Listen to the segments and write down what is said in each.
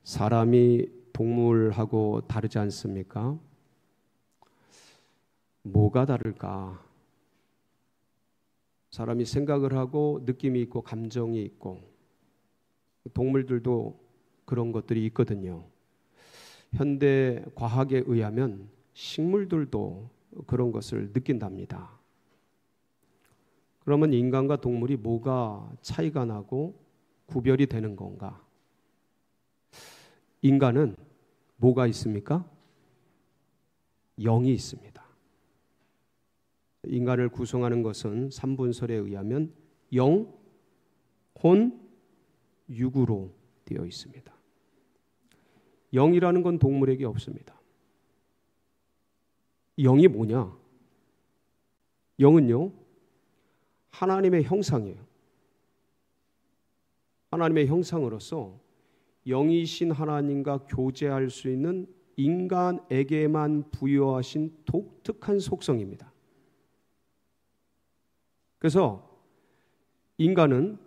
사람이 동물하고 다르지 않습니까? 뭐가 다를까? 사람이 생각을 하고 느낌이 있고 감정이 있고 동물들도 그런 것들이 있거든요. 현대 과학에 의하면 식물들도 그런 것을 느낀답니다. 그러면 인간과 동물이 뭐가 차이가 나고 구별이 되는 건가? 인간은 뭐가 있습니까? 영이 있습니다. 인간을 구성하는 것은 삼분설에 의하면 영, 혼, 육으로 되어 있습니다. 영이라는 건 동물에게 없습니다. 영이 뭐냐? 영은요, 하나님의 형상이에요. 하나님의 형상으로서 영이신 하나님과 교제할 수 있는 인간에게만 부여하신 독특한 속성입니다. 그래서 인간은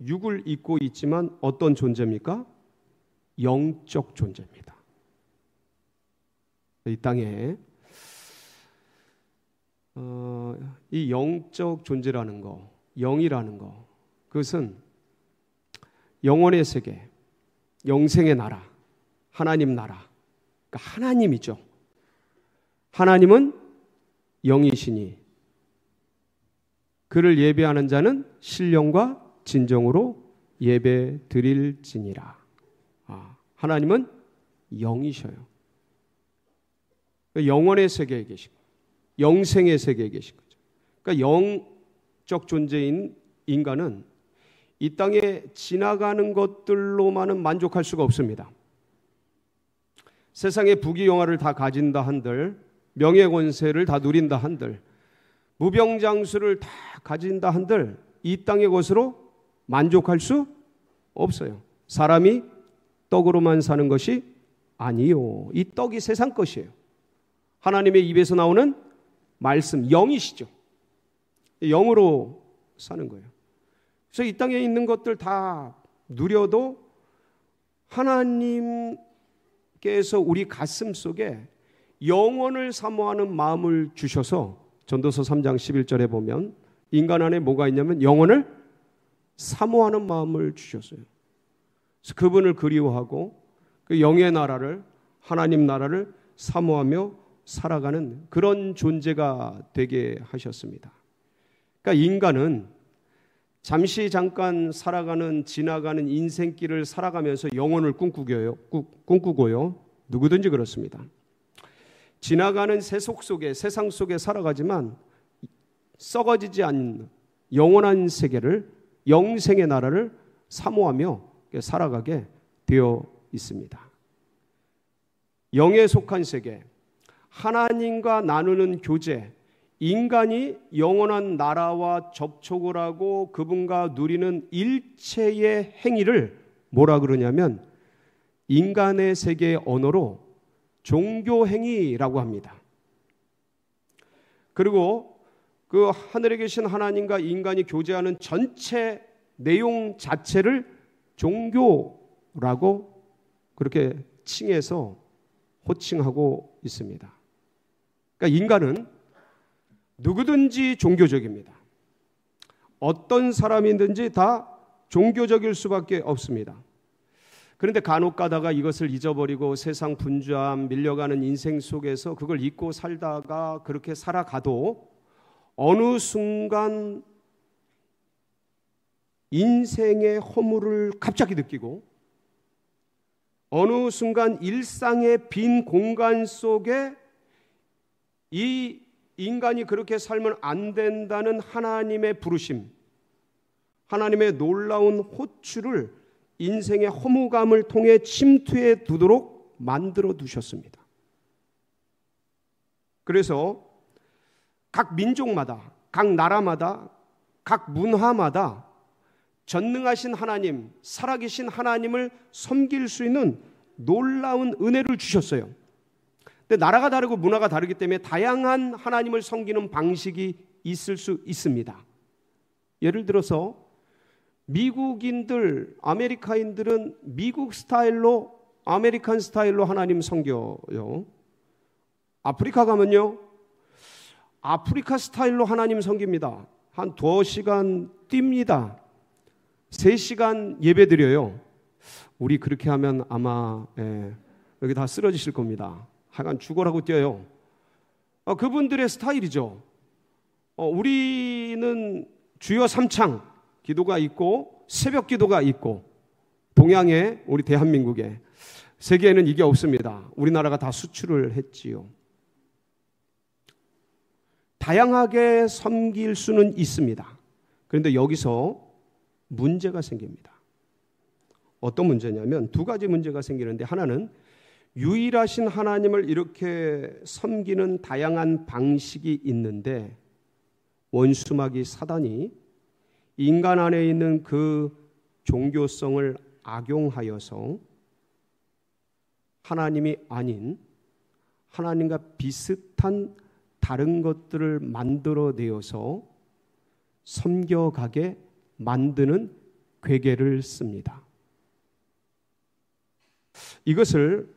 육을 입고 있지만 어떤 존재입니까? 영적 존재입니다. 이 땅에 이 영적 존재라는 거, 영이라는 거, 그것은 영원의 세계, 영생의 나라, 하나님 나라, 그러니까 하나님이죠. 하나님은 영이시니 그를 예배하는 자는 신령과 진정으로 예배 드릴지니라. 하나님은 영이셔요. 영원의 세계에 계시고 영생의 세계에 계신 거죠. 그러니까 영적 존재인 인간은 이 땅에 지나가는 것들로만은 만족할 수가 없습니다. 세상의 부귀영화를 다 가진다 한들, 명예권세를 다 누린다 한들, 무병장수를 다 가진다 한들 이 땅의 것으로 만족할 수 없어요. 사람이 떡으로만 사는 것이 아니요. 이 떡이 세상 것이에요. 하나님의 입에서 나오는 말씀, 영이시죠. 영으로 사는 거예요. 그래서 이 땅에 있는 것들 다 누려도 하나님께서 우리 가슴 속에 영원을 사모하는 마음을 주셔서 전도서 3장 11절에 보면 인간 안에 뭐가 있냐면 영원을 사모하는 마음을 주셨어요. 그래서 그분을 그리워하고 그 영의 나라를, 하나님 나라를 사모하며 살아가는 그런 존재가 되게 하셨습니다. 그러니까 인간은 잠시 잠깐 살아가는 지나가는 인생길을 살아가면서 영혼을 꿈꾸고요. 누구든지 그렇습니다. 지나가는 세속 속에, 세상 속에 살아가지만 썩어지지 않는 영원한 세계를, 영생의 나라를 사모하며 살아가게 되어 있습니다. 영에 속한 세계, 하나님과 나누는 교제, 인간이 영원한 나라와 접촉을 하고 그분과 누리는 일체의 행위를 뭐라 그러냐면 인간의 세계의 언어로 종교행위라고 합니다. 그리고 그 하늘에 계신 하나님과 인간이 교제하는 전체 내용 자체를 종교라고 그렇게 칭해서 호칭하고 있습니다. 그러니까 인간은 누구든지 종교적입니다. 어떤 사람이든지 다 종교적일 수밖에 없습니다. 그런데 간혹 가다가 이것을 잊어버리고 세상 분주함, 밀려가는 인생 속에서 그걸 잊고 살다가 그렇게 살아가도 어느 순간 인생의 허물을 갑자기 느끼고 어느 순간 일상의 빈 공간 속에 이 인간이 그렇게 살면 안 된다는 하나님의 부르심, 하나님의 놀라운 호출을 인생의 허무감을 통해 침투해 두도록 만들어 두셨습니다. 그래서 각 민족마다, 각 나라마다, 각 문화마다 전능하신 하나님, 살아계신 하나님을 섬길 수 있는 놀라운 은혜를 주셨어요. 근데 나라가 다르고 문화가 다르기 때문에 다양한 하나님을 섬기는 방식이 있을 수 있습니다. 예를 들어서 미국인들, 아메리카인들은 미국 스타일로 아메리칸 스타일로 하나님 섬겨요. 아프리카 가면요, 아프리카 스타일로 하나님 섬깁니다. 한 2시간 뜁니다. 3시간 예배 드려요. 우리 그렇게 하면 아마 여기 다 쓰러지실 겁니다. 하여간 죽어라고 뛰어요. 그분들의 스타일이죠. 우리는 주여 삼창 기도가 있고 새벽 기도가 있고, 동양에 우리 대한민국에, 세계에는 이게 없습니다. 우리나라가 다 수출을 했지요. 다양하게 섬길 수는 있습니다. 그런데 여기서 문제가 생깁니다. 어떤 문제냐면 2가지 문제가 생기는데, 하나는 유일하신 하나님을 이렇게 섬기는 다양한 방식이 있는데, 원수마귀 사단이 인간 안에 있는 그 종교성을 악용하여서 하나님이 아닌 하나님과 비슷한 다른 것들을 만들어내어서 섬겨가게 만드는 괴계를 씁니다. 이것을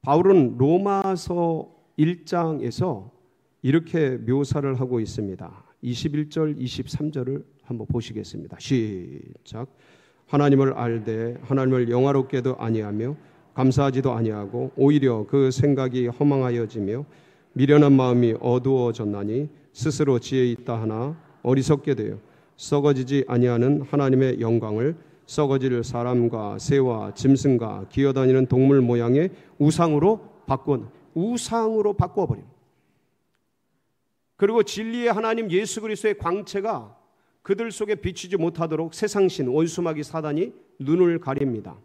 바울은 로마서 1장에서 이렇게 묘사를 하고 있습니다. 21절, 23절을 한번 보시겠습니다. 시작. 하나님을 알되 하나님을 영화롭게도 아니하며 감사하지도 아니하고 오히려 그 생각이 허망하여지며 미련한 마음이 어두워졌나니 스스로 지혜 있다 하나 어리석게 되어 썩어지지 아니하는 하나님의 영광을 썩어질 사람과 새와 짐승과 기어다니는 동물 모양의 우상으로 바꿔버립니다. 그리고 진리의 하나님 예수 그리스도의 광채가 그들 속에 비치지 못하도록 세상신 원수마귀 사단이 눈을 가립니다.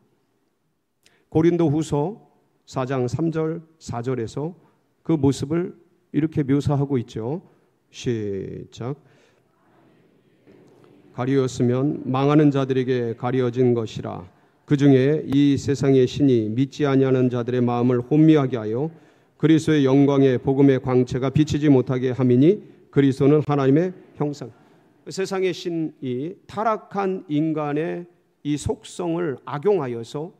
고린도후서 4장 3절 4절에서 그 모습을 이렇게 묘사하고 있죠. 시작. 가리었으면 망하는 자들에게 가려진 것이라. 그 중에 이 세상의 신이 믿지 아니하는 자들의 마음을 혼미하게 하여 그리스도의 영광의 복음의 광채가 비치지 못하게 함이니 그리스도는 하나님의 형상. 세상의 신이 타락한 인간의 이 속성을 악용하여서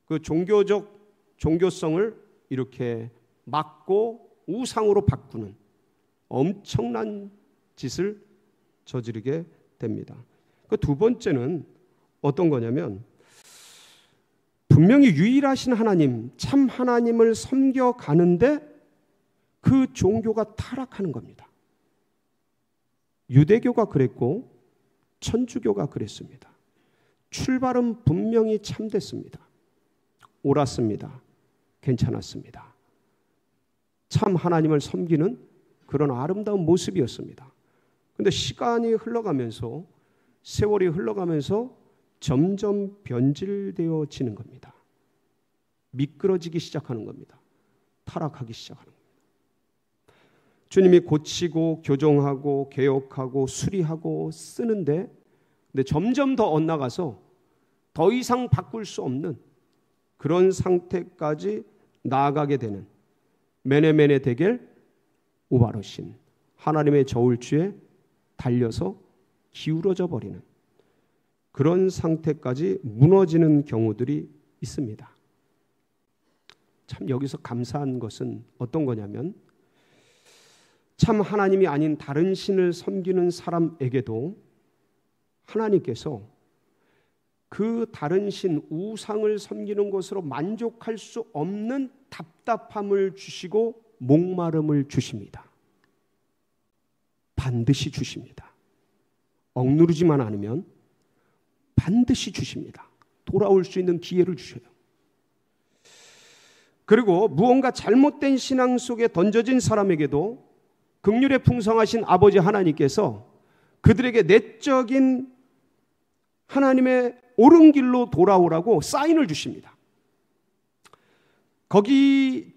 그 종교성을 이렇게 막고 우상으로 바꾸는 엄청난 짓을 저지르게 됩니다. 그 2번째는 어떤 거냐면, 분명히 유일하신 하나님, 참 하나님을 섬겨가는데 그 종교가 타락하는 겁니다. 유대교가 그랬고 천주교가 그랬습니다. 출발은 분명히 참됐습니다. 옳았습니다. 괜찮았습니다. 참 하나님을 섬기는 그런 아름다운 모습이었습니다. 그런데 시간이 흘러가면서, 세월이 흘러가면서 점점 변질되어지는 겁니다. 미끄러지기 시작하는 겁니다. 타락하기 시작하는 겁니다. 주님이 고치고 교정하고 개혁하고 수리하고 쓰는데, 근데 점점 더 엇나가서 더 이상 바꿀 수 없는 그런 상태까지 나아가게 되는 메네메네 데겔 우바르신, 하나님의 저울추에 달려서 기울어져 버리는 그런 상태까지 무너지는 경우들이 있습니다. 참 여기서 감사한 것은 어떤 거냐면, 참 하나님이 아닌 다른 신을 섬기는 사람에게도 하나님께서 그 다른 신, 우상을 섬기는 것으로 만족할 수 없는 답답함을 주시고 목마름을 주십니다. 반드시 주십니다. 억누르지만 않으면 반드시 주십니다. 돌아올 수 있는 기회를 주셔요. 그리고 무언가 잘못된 신앙 속에 던져진 사람에게도 긍휼에 풍성하신 아버지 하나님께서 그들에게 내적인 하나님의 옳은 길로 돌아오라고 사인을 주십니다. 거기에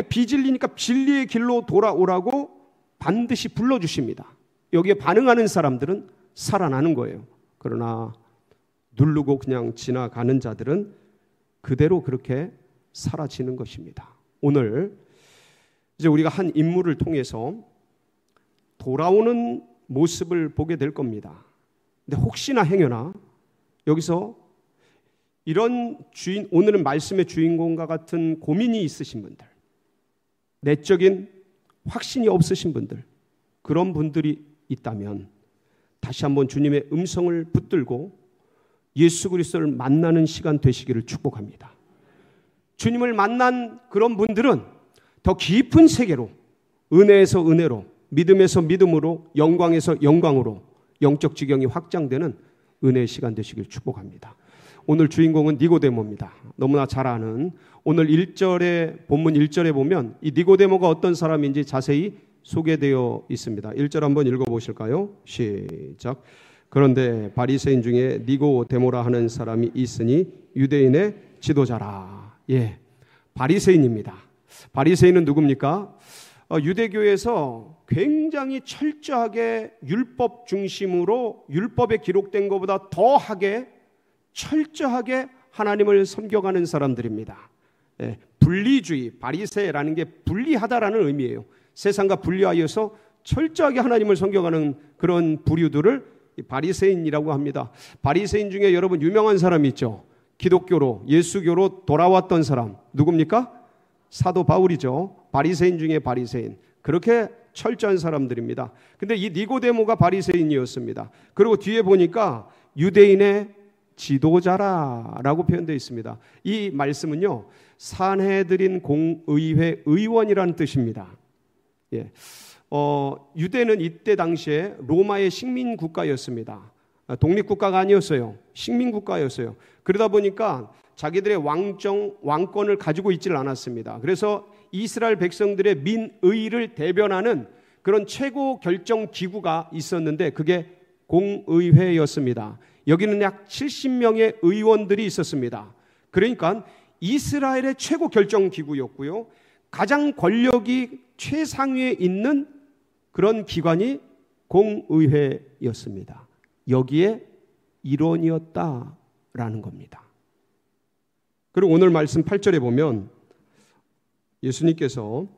비진리니까 진리의 길로 돌아오라고 반드시 불러주십니다. 여기에 반응하는 사람들은 살아나는 거예요. 그러나 누르고 그냥 지나가는 자들은 그대로 그렇게 사라지는 것입니다. 오늘 이제 우리가 한 인물을 통해서 돌아오는 모습을 보게 될 겁니다. 근데 혹시나 행여나 여기서 이런 오늘은 말씀의 주인공과 같은 고민이 있으신 분들, 내적인 확신이 없으신 분들, 그런 분들이 있다면 다시 한번 주님의 음성을 붙들고 예수 그리스도를 만나는 시간 되시기를 축복합니다. 주님을 만난 그런 분들은 더 깊은 세계로, 은혜에서 은혜로, 믿음에서 믿음으로, 영광에서 영광으로 영적 지경이 확장되는 은혜의 시간 되시길 축복합니다. 오늘 주인공은 니고데모입니다. 너무나 잘 아는 오늘 1절에 본문 1절에 보면 이 니고데모가 어떤 사람인지 자세히 소개되어 있습니다. 1절 한번 읽어보실까요? 시작. 그런데 바리새인 중에 니고데모라 하는 사람이 있으니 유대인의 지도자라. 예, 바리새인입니다. 바리새인은 누굽니까? 유대교에서 굉장히 철저하게 율법 중심으로 율법에 기록된 것보다 더하게 철저하게 하나님을 섬겨가는 사람들입니다. 예, 분리주의, 바리새라는 게 분리하다라는 의미예요. 세상과 분리하여서 철저하게 하나님을 섬겨가는 그런 부류들을 바리새인이라고 합니다. 바리새인 중에 여러분 유명한 사람이 있죠. 기독교로, 예수교로 돌아왔던 사람 누굽니까? 사도 바울이죠. 바리새인 중에 바리새인. 그렇게 철저한 사람들입니다. 근데 이 니고데모가 바리새인이었습니다. 그리고 뒤에 보니까 유대인의 지도자라고 표현되어 있습니다. 이 말씀은요, 산헤드린 공의회 의원이라는 뜻입니다. 예. 유대는 이때 당시에 로마의 식민 국가였습니다. 독립국가가 아니었어요. 식민 국가였어요. 그러다 보니까 자기들의 왕권을 가지고 있지를 않았습니다. 그래서 이스라엘 백성들의 민의를 대변하는 그런 최고 결정 기구가 있었는데 그게 공의회였습니다. 여기는 약 70명의 의원들이 있었습니다. 그러니까 이스라엘의 최고 결정 기구였고요. 가장 권력이 최상위에 있는 그런 기관이 공의회였습니다. 여기에 일원이었다라는 겁니다. 그리고 오늘 말씀 8절에 보면 예수님께서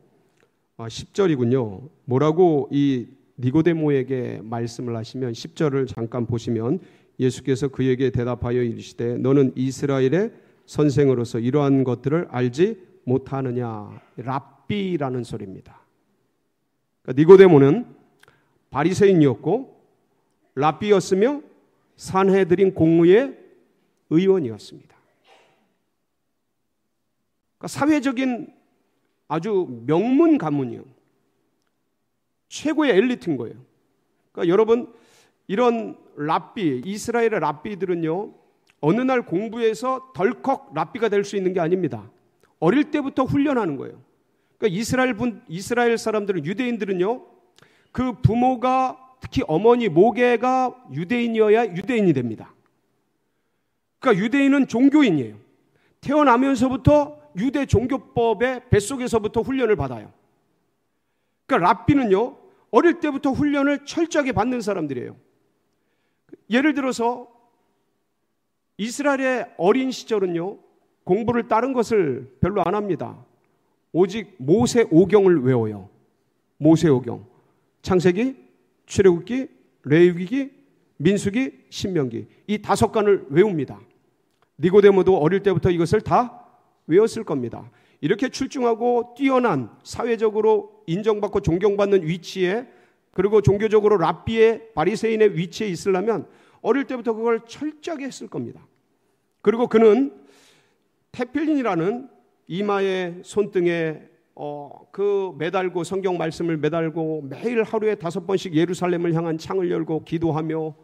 10절이군요. 뭐라고 이 니고데모에게 말씀을 하시면 10절을 잠깐 보시면 예수께서 그에게 대답하여 이르시되 너는 이스라엘의 선생으로서 이러한 것들을 알지 못하느냐. 랍비라는 소리입니다. 그러니까 니고데모는 바리새인이었고 랍비였으며 산헤드린 공의회 의원이었습니다. 그러니까 사회적인 아주 명문 가문이요. 최고의 엘리트인 거예요. 그러니까 여러분 이런 랍비, 이스라엘의 랍비들은요, 어느 날 공부해서 덜컥 랍비가 될 수 있는 게 아닙니다. 어릴 때부터 훈련하는 거예요. 그러니까 이스라엘 사람들은, 유대인들은요, 그 부모가, 특히 어머니 모계가 유대인이어야 유대인이 됩니다. 그러니까 유대인은 종교인이에요. 태어나면서부터 유대 종교법의 뱃속에서부터 훈련을 받아요. 그러니까 랍비는요, 어릴 때부터 훈련을 철저하게 받는 사람들이에요. 예를 들어서 이스라엘의 어린 시절은요, 공부를 다른 것을 별로 안 합니다. 오직 모세오경을 외워요. 모세오경. 창세기, 출애굽기, 레위기, 민수기, 신명기. 이 5권을 외웁니다. 니고데모도 어릴 때부터 이것을 다 외웠을 겁니다. 이렇게 출중하고 뛰어난, 사회적으로 인정받고 존경받는 위치에, 그리고 종교적으로 랍비의, 바리새인의 위치에 있으려면 어릴 때부터 그걸 철저하게 했을 겁니다. 그리고 그는 테필린이라는 이마에, 손등에 그 매달고, 성경 말씀을 매달고 매일 하루에 5번씩 예루살렘을 향한 창을 열고 기도하며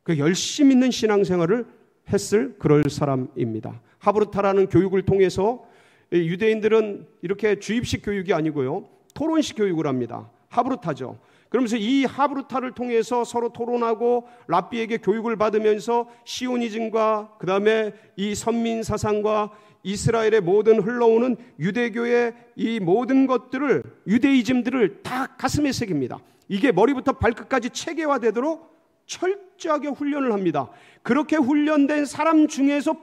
그 열심 있는 신앙생활을 했을 그럴 사람입니다. 하브르타라는 교육을 통해서 유대인들은 이렇게 주입식 교육이 아니고요, 토론식 교육을 합니다. 하브르타죠. 그러면서 이 하브르타를 통해서 서로 토론하고 랍비에게 교육을 받으면서 시오니즘과 그 다음에 이 선민 사상과 이스라엘의 모든 흘러오는 유대교의 이 모든 것들을, 유대이즘들을 다 가슴에 새깁니다. 이게 머리부터 발끝까지 체계화되도록 철저하게 훈련을 합니다. 그렇게 훈련된 사람 중에서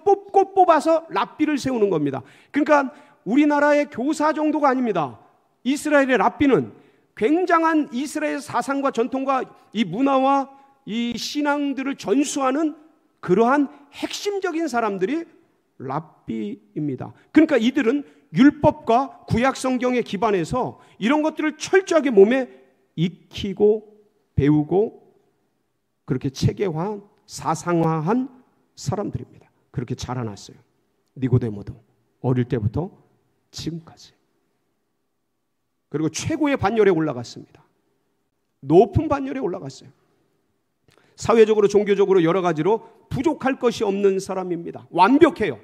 뽑아서 랍비를 세우는 겁니다. 그러니까 우리나라의 교사 정도가 아닙니다. 이스라엘의 랍비는 굉장한 이스라엘 사상과 전통과 이 문화와 이 신앙들을 전수하는 그러한 핵심적인 사람들이 랍비입니다. 그러니까 이들은 율법과 구약 성경에 기반해서 이런 것들을 철저하게 몸에 익히고 배우고 그렇게 체계화한 사상화한 사람들입니다. 그렇게 자라났어요. 니고데모도 어릴 때부터 지금까지. 그리고 최고의 반열에 올라갔습니다. 높은 반열에 올라갔어요. 사회적으로 종교적으로 여러 가지로 부족할 것이 없는 사람입니다. 완벽해요.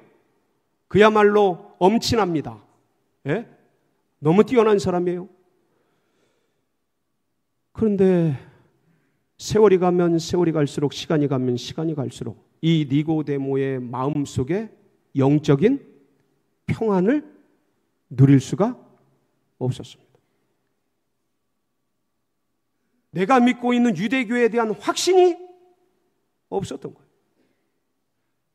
그야말로 엄친합니다. 예? 너무 뛰어난 사람이에요. 그런데 세월이 가면 세월이 갈수록, 시간이 가면 시간이 갈수록 이 니고데모의 마음속에 영적인 평안을 누릴 수가 없었습니다. 내가 믿고 있는 유대교에 대한 확신이 없었던 거예요.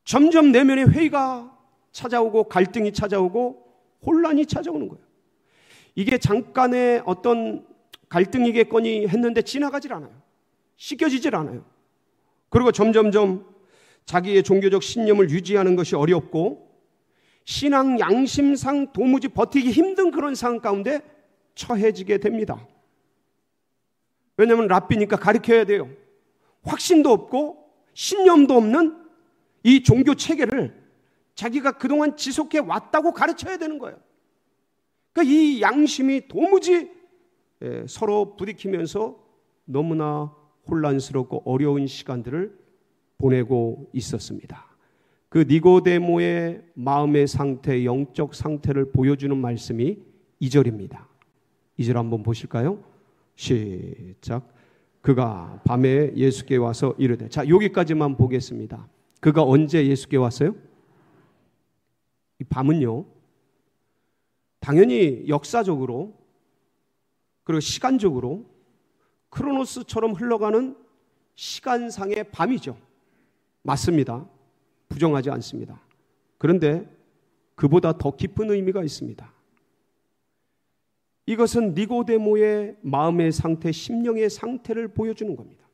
점점 내면의 회의가 찾아오고 갈등이 찾아오고 혼란이 찾아오는 거예요. 이게 잠깐의 어떤 갈등이겠거니 했는데 지나가질 않아요. 씻겨지질 않아요. 그리고 점점점 자기의 종교적 신념을 유지하는 것이 어렵고 신앙 양심상 도무지 버티기 힘든 그런 상황 가운데 처해지게 됩니다. 왜냐하면 랍비니까 가르쳐야 돼요. 확신도 없고 신념도 없는 이 종교 체계를 자기가 그동안 지속해 왔다고 가르쳐야 되는 거예요. 그러니까 이 양심이 도무지 서로 부딪히면서 너무나 혼란스럽고 어려운 시간들을 보내고 있었습니다. 그 니고데모의 마음의 상태, 영적 상태를 보여주는 말씀이 2절입니다. 2절 한번 보실까요? 시작. 그가 밤에 예수께 와서 이르되. 자, 여기까지만 보겠습니다. 그가 언제 예수께 왔어요? 이 밤은요, 당연히 역사적으로 그리고 시간적으로 크로노스처럼 흘러가는 시간상의 밤이죠. 맞습니다. 부정하지 않습니다. 그런데 그보다 더 깊은 의미가 있습니다. 이것은 니고데모의 마음의 상태, 심령의 상태를 보여주는 겁니다.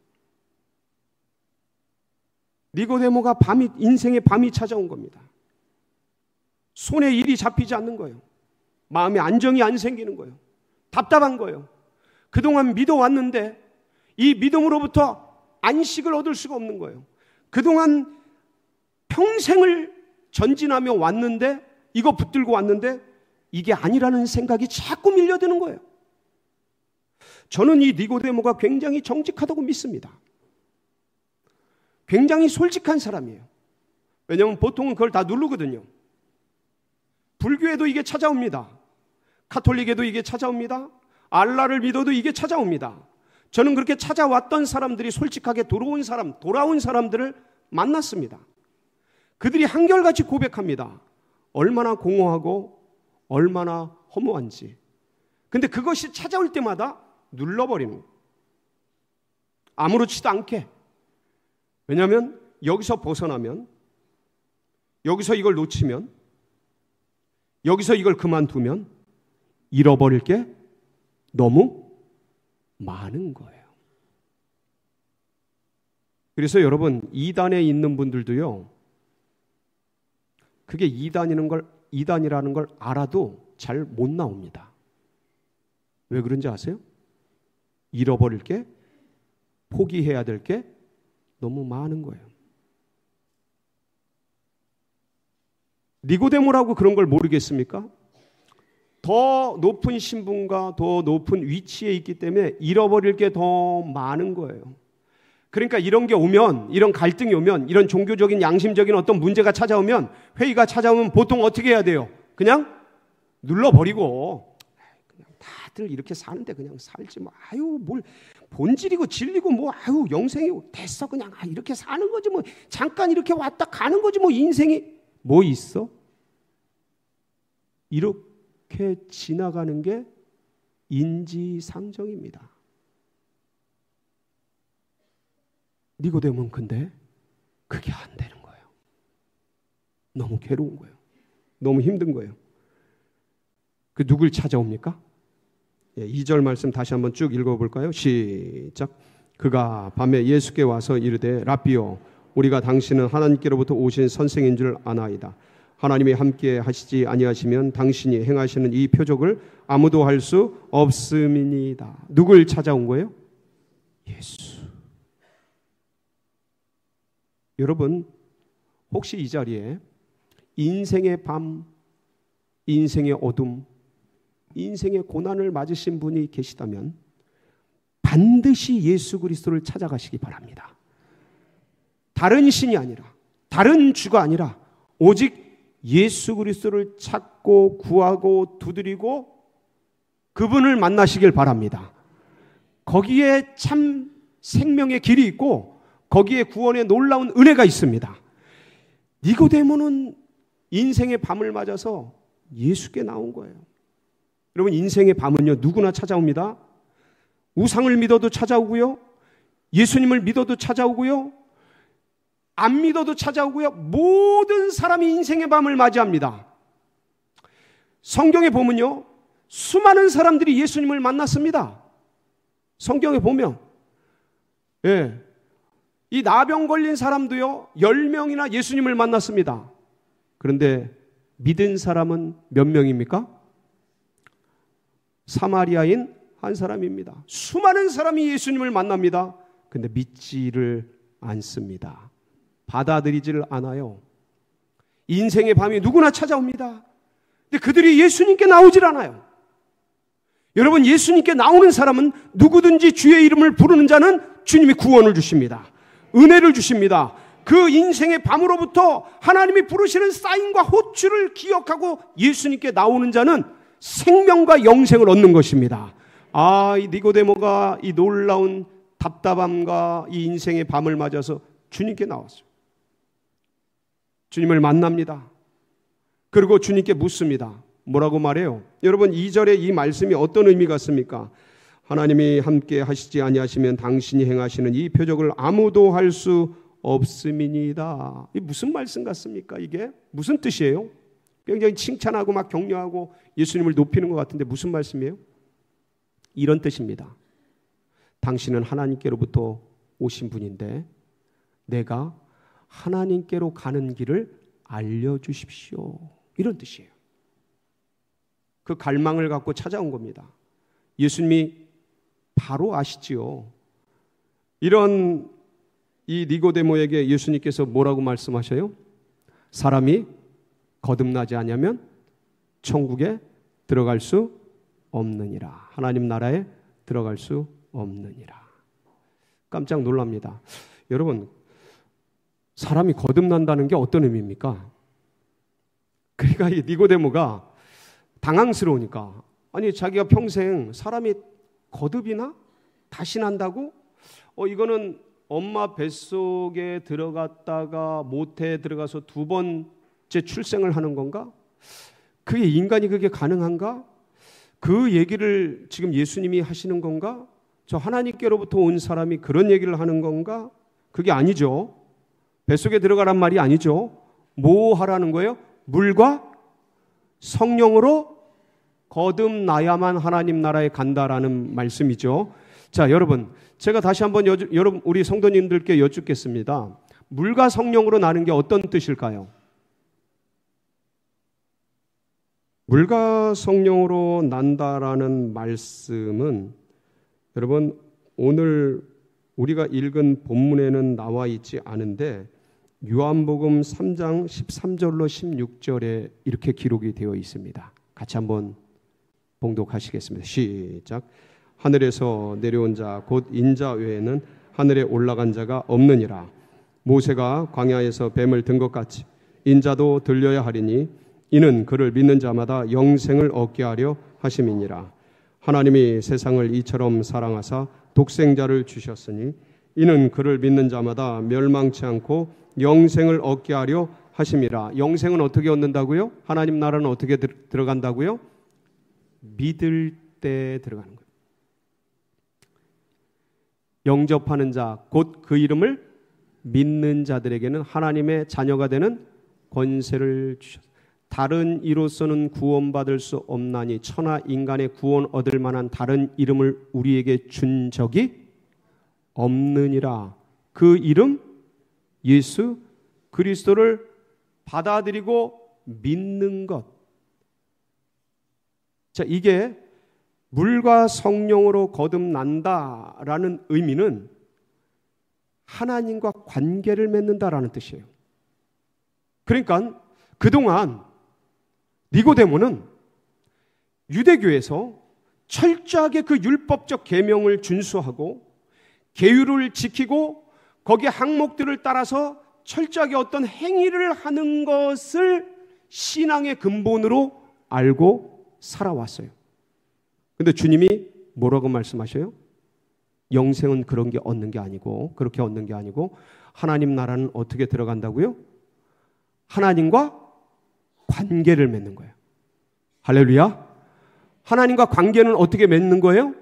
니고데모가 인생의 밤이 찾아온 겁니다. 손에 일이 잡히지 않는 거예요. 마음에 안정이 안 생기는 거예요. 답답한 거예요. 그동안 믿어왔는데 이 믿음으로부터 안식을 얻을 수가 없는 거예요. 그동안 평생을 전진하며 왔는데, 이거 붙들고 왔는데 이게 아니라는 생각이 자꾸 밀려드는 거예요. 저는 이 니고데모가 굉장히 정직하다고 믿습니다. 굉장히 솔직한 사람이에요. 왜냐하면 보통은 그걸 다 누르거든요. 불교에도 이게 찾아옵니다. 가톨릭에도 이게 찾아옵니다. 알라를 믿어도 이게 찾아옵니다. 저는 그렇게 찾아왔던 사람들이 솔직하게 돌아온 사람들을 만났습니다. 그들이 한결같이 고백합니다. 얼마나 공허하고 얼마나 허무한지. 근데 그것이 찾아올 때마다 눌러버리는 거예요. 아무렇지도 않게. 왜냐하면 여기서 벗어나면, 여기서 이걸 놓치면, 여기서 이걸 그만두면 잃어버릴 게 너무 많은 거예요. 그래서 여러분, 이단에 있는 분들도요, 그게 이단이라는 걸 알아도 잘 못 나옵니다. 왜 그런지 아세요? 잃어버릴 게, 포기해야 될 게 너무 많은 거예요. 니고데모라고 그런 걸 모르겠습니까? 더 높은 신분과 더 높은 위치에 있기 때문에 잃어버릴 게 더 많은 거예요. 그러니까 이런 게 오면, 이런 갈등이 오면, 이런 종교적인 양심적인 어떤 문제가 찾아오면, 회의가 찾아오면 보통 어떻게 해야 돼요? 그냥 눌러버리고, 그냥 다들 이렇게 사는데 그냥 살지 뭐, 아유 뭘 본질이고 진리고 뭐, 아유 영생이고 됐어, 그냥 이렇게 사는 거지 뭐, 잠깐 이렇게 왔다 가는 거지 뭐, 인생이 뭐 있어? 이렇게 지나가는 게 인지상정입니다. 니고데모는 근데 그게 안 되는 거예요. 너무 괴로운 거예요. 너무 힘든 거예요. 그 누굴 찾아옵니까? 2절 말씀 다시 한번 쭉 읽어볼까요? 시작. 그가 밤에 예수께 와서 이르되 랍비요, 우리가 당신은 하나님께로부터 오신 선생인 줄 아나이다. 하나님이 함께 하시지 아니하시면 당신이 행하시는 이 표적을 아무도 할 수 없음이니이다. 누굴 찾아온 거예요? 예수. 여러분, 혹시 이 자리에 인생의 밤, 인생의 어둠, 인생의 고난을 맞으신 분이 계시다면 반드시 예수 그리스도를 찾아가시기 바랍니다. 다른 신이 아니라, 다른 주가 아니라 오직 예수 그리스도를 찾고 구하고 두드리고 그분을 만나시길 바랍니다. 거기에 참 생명의 길이 있고 거기에 구원의 놀라운 은혜가 있습니다. 니고데모는 인생의 밤을 맞아서 예수께 나온 거예요. 여러분, 인생의 밤은요, 누구나 찾아옵니다. 우상을 믿어도 찾아오고요, 예수님을 믿어도 찾아오고요, 안 믿어도 찾아오고요. 모든 사람이 인생의 밤을 맞이합니다. 성경에 보면요, 수많은 사람들이 예수님을 만났습니다. 성경에 보면, 이 나병 걸린 사람도요, 10명이나 예수님을 만났습니다. 그런데 믿은 사람은 몇 명입니까? 사마리아인 한 사람입니다. 수많은 사람이 예수님을 만납니다. 근데 믿지를 않습니다. 받아들이지를 않아요. 인생의 밤이 누구나 찾아옵니다. 근데 그들이 예수님께 나오질 않아요. 여러분, 예수님께 나오는 사람은 누구든지 주의 이름을 부르는 자는 주님이 구원을 주십니다. 은혜를 주십니다. 그 인생의 밤으로부터 하나님이 부르시는 사인과 호출을 기억하고 예수님께 나오는 자는 생명과 영생을 얻는 것입니다. 이 니고데모가 이 놀라운 답답함과 이 인생의 밤을 맞아서 주님께 나왔어요. 주님을 만납니다. 그리고 주님께 묻습니다. 뭐라고 말해요? 여러분, 2절의 이 말씀이 어떤 의미가 있습니까? 하나님이 함께 하시지 아니하시면 당신이 행하시는 이 표적을 아무도 할 수 없음이니이다. 이게 무슨 말씀 같습니까? 이게 무슨 뜻이에요? 굉장히 칭찬하고 막 격려하고 예수님을 높이는 것 같은데 무슨 말씀이에요? 이런 뜻입니다. 당신은 하나님께로부터 오신 분인데 내가 하나님께로 가는 길을 알려주십시오. 이런 뜻이에요. 그 갈망을 갖고 찾아온 겁니다. 예수님이 바로 아시지요. 이런 이 니고데모에게 예수님께서 뭐라고 말씀하셔요? 사람이 거듭나지 않으면 천국에 들어갈 수 없느니라. 하나님 나라에 들어갈 수 없느니라. 깜짝 놀랍니다. 여러분, 사람이 거듭난다는 게 어떤 의미입니까? 그러니까 이 니고데모가 당황스러우니까, 아니 자기가 평생 사람이 거듭이나? 다시 난다고? 이거는 엄마 뱃속에 들어갔다가 모태에 들어가서 2번째 출생을 하는 건가? 그게 인간이 그게 가능한가? 그 얘기를 지금 예수님이 하시는 건가? 저 하나님께로부터 온 사람이 그런 얘기를 하는 건가? 그게 아니죠. 뱃속에 들어가란 말이 아니죠. 뭐 하라는 거예요? 물과 성령으로 거듭나야만 하나님 나라에 간다라는 말씀이죠. 자, 여러분, 제가 다시 한번 여러분 우리 성도님들께 여쭙겠습니다. 물과 성령으로 나는 게 어떤 뜻일까요? 물과 성령으로 난다라는 말씀은 여러분 오늘 우리가 읽은 본문에는 나와 있지 않은데 요한복음 3장 13절로 16절에 이렇게 기록이 되어 있습니다. 같이 한번 봉독하시겠습니다. 시작. 하늘에서 내려온 자 곧 인자 외에는 하늘에 올라간 자가 없느니라. 모세가 광야에서 뱀을 든 것 같이 인자도 들려야 하리니 이는 그를 믿는 자마다 영생을 얻게 하려 하심이니라. 하나님이 세상을 이처럼 사랑하사 독생자를 주셨으니 이는 그를 믿는 자마다 멸망치 않고 영생을 얻게 하려 하심이라. 영생은 어떻게 얻는다고요? 하나님 나라는 어떻게 들어간다고요? 믿을 때 들어가는 거예요. 영접하는 자, 곧 그 이름을 믿는 자들에게는 하나님의 자녀가 되는 권세를 주셨습니다. 다른 이로서는 구원받을 수 없나니 천하 인간의 구원 얻을 만한 다른 이름을 우리에게 준 적이 없느니라. 그 이름 예수 그리스도를 받아들이고 믿는 것. 자, 이게 물과 성령으로 거듭난다라는 의미는 하나님과 관계를 맺는다라는 뜻이에요. 그러니까 그동안 니고데모는 유대교에서 철저하게 그 율법적 계명을 준수하고 계율을 지키고 거기에 항목들을 따라서 철저하게 어떤 행위를 하는 것을 신앙의 근본으로 알고 살아왔어요. 근데 주님이 뭐라고 말씀하셔요? 영생은 그런 게 얻는 게 아니고, 그렇게 얻는 게 아니고, 하나님 나라는 어떻게 들어간다고요? 하나님과 관계를 맺는 거예요. 할렐루야. 하나님과 관계는 어떻게 맺는 거예요?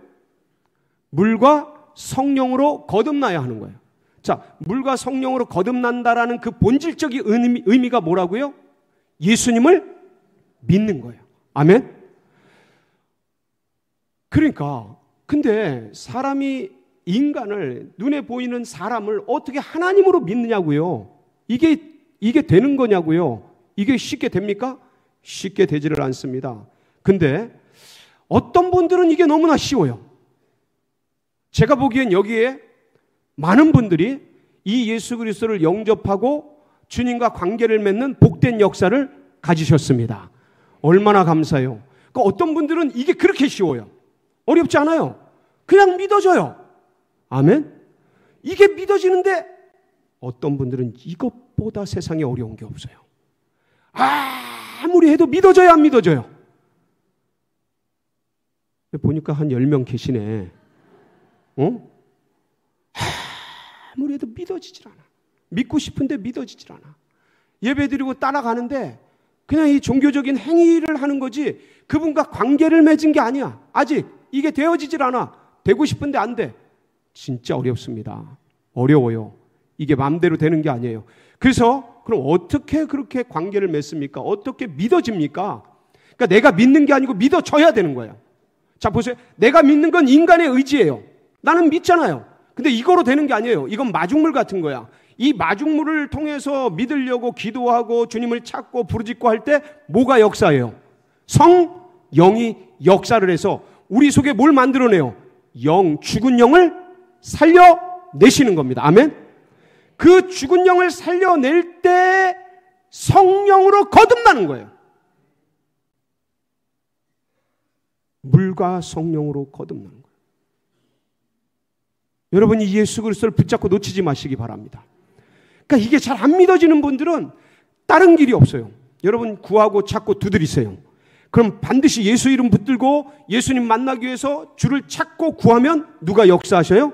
물과 성령으로 거듭나야 하는 거예요. 자, 물과 성령으로 거듭난다라는 그 본질적인 의미가 뭐라고요? 예수님을 믿는 거예요. 아멘? 그러니까 근데 사람이 인간을, 눈에 보이는 사람을 어떻게 하나님으로 믿느냐고요? 이게 되는 거냐고요? 이게 쉽게 됩니까? 쉽게 되지를 않습니다. 근데 어떤 분들은 이게 너무나 쉬워요. 제가 보기엔 여기에 많은 분들이 이 예수 그리스도를 영접하고 주님과 관계를 맺는 복된 역사를 가지셨습니다. 얼마나 감사해요. 그러니까 어떤 분들은 이게 그렇게 쉬워요. 어렵지 않아요. 그냥 믿어져요. 아멘? 이게 믿어지는데 어떤 분들은 이것보다 세상에 어려운 게 없어요. 아무리 해도 믿어져야 안 믿어져요. 보니까 한 10명 계시네. 아무리 해도 믿어지질 않아. 믿고 싶은데 믿어지질 않아. 예배드리고 따라가는데 그냥 이 종교적인 행위를 하는 거지 그분과 관계를 맺은 게 아니야. 아직 이게 되어지질 않아. 되고 싶은데 안 돼. 진짜 어렵습니다. 어려워요. 이게 마음대로 되는 게 아니에요. 그래서 그럼 어떻게 그렇게 관계를 맺습니까? 어떻게 믿어집니까? 그러니까 내가 믿는 게 아니고 믿어져야 되는 거예요. 자, 보세요. 내가 믿는 건 인간의 의지예요. 나는 믿잖아요. 근데 이거로 되는 게 아니에요. 이건 마중물 같은 거야. 이 마중물을 통해서 믿으려고 기도하고 주님을 찾고 부르짖고 할 때 뭐가 역사예요? 성령이 역사를 해서 우리 속에 뭘 만들어내요? 죽은 영을 살려내시는 겁니다. 아멘? 그 죽은 영을 살려낼 때 성령으로 거듭나는 거예요. 물과 성령으로 거듭나는 거예요. 여러분이 예수 그리스도를 붙잡고 놓치지 마시기 바랍니다. 그러니까 이게 잘 안 믿어지는 분들은 다른 길이 없어요. 여러분 구하고 찾고 두드리세요. 그럼 반드시 예수 이름 붙들고 예수님 만나기 위해서 주를 찾고 구하면 누가 역사하셔요?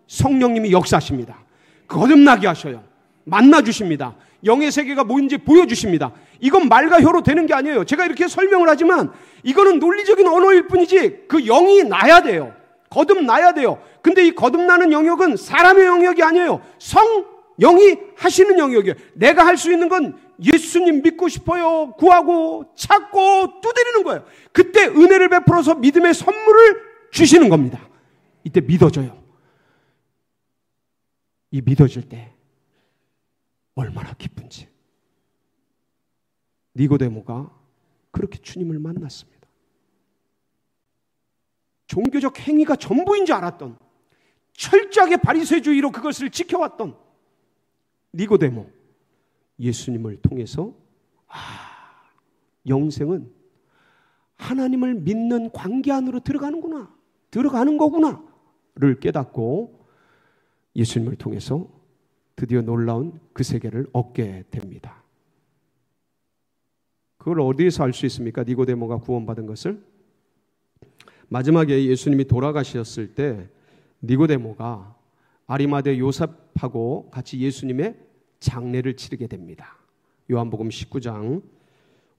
성령님이 역사하십니다. 거듭나게 하셔요. 만나주십니다. 영의 세계가 뭔지 보여주십니다. 이건 말과 혀로 되는 게 아니에요. 제가 이렇게 설명을 하지만 이거는 논리적인 언어일 뿐이지 그 영이 나야 돼요. 거듭나야 돼요. 근데 이 거듭나는 영역은 사람의 영역이 아니에요. 성령이 하시는 영역이에요. 내가 할 수 있는 건 예수님 믿고 싶어요. 구하고 찾고 두드리는 거예요. 그때 은혜를 베풀어서 믿음의 선물을 주시는 겁니다. 이때 믿어져요. 이 믿어질 때 얼마나 기쁜지. 니고데모가 그렇게 주님을 만났습니다. 종교적 행위가 전부인 줄 알았던, 철저하게 바리새주의로 그것을 지켜왔던 니고데모, 예수님을 통해서 영생은 하나님을 믿는 관계 안으로 들어가는 거구나를 깨닫고 예수님을 통해서 드디어 놀라운 그 세계를 얻게 됩니다. 그걸 어디에서 알 수 있습니까? 니고데모가 구원받은 것을? 마지막에 예수님이 돌아가셨을 때 니고데모가 아리마대 요셉하고 같이 예수님의 장례를 치르게 됩니다. 요한복음 19장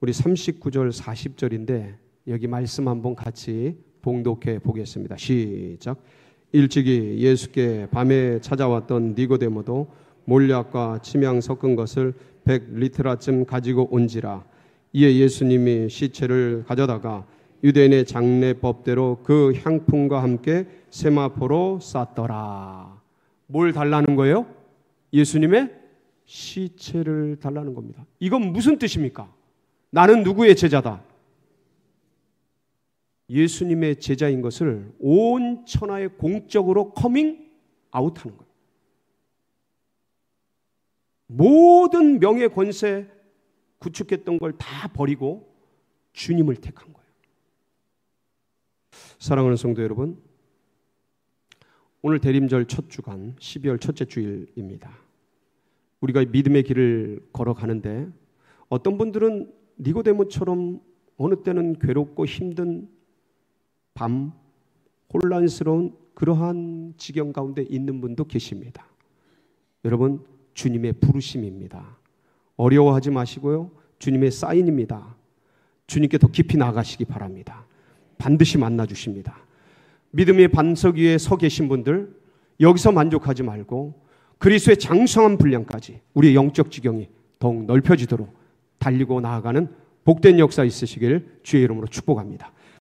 우리 39절 40절인데 여기 말씀 한번 같이 봉독해 보겠습니다. 시작. 일찍이 예수께 밤에 찾아왔던 니고데모도 몰약과 침향 섞은 것을 100리트라쯤 가지고 온지라. 이에 예수님이 시체를 가져다가 유대인의 장례법대로 그 향품과 함께 세마포로 쌌더라. 뭘 달라는 거예요? 예수님의 시체를 달라는 겁니다. 이건 무슨 뜻입니까? 나는 누구의 제자다? 예수님의 제자인 것을 온 천하에 공적으로 커밍 아웃하는 거예요. 모든 명예 권세 구축했던 걸 다 버리고 주님을 택한 거예요. 사랑하는 성도 여러분, 오늘 대림절 첫 주간 12월 첫째 주일입니다. 우리가 믿음의 길을 걸어가는데 어떤 분들은 니고데모처럼 어느 때는 괴롭고 힘든 밤, 혼란스러운 그러한 지경 가운데 있는 분도 계십니다. 여러분, 주님의 부르심입니다. 어려워하지 마시고요. 주님의 사인입니다. 주님께 더 깊이 나아가시기 바랍니다. 반드시 만나주십니다. 믿음의 반석 위에 서 계신 분들, 여기서 만족하지 말고 그리스도의 장성한 분량까지 우리의 영적 지경이 더욱 넓혀지도록 달리고 나아가는 복된 역사 있으시길 주의 이름으로 축복합니다.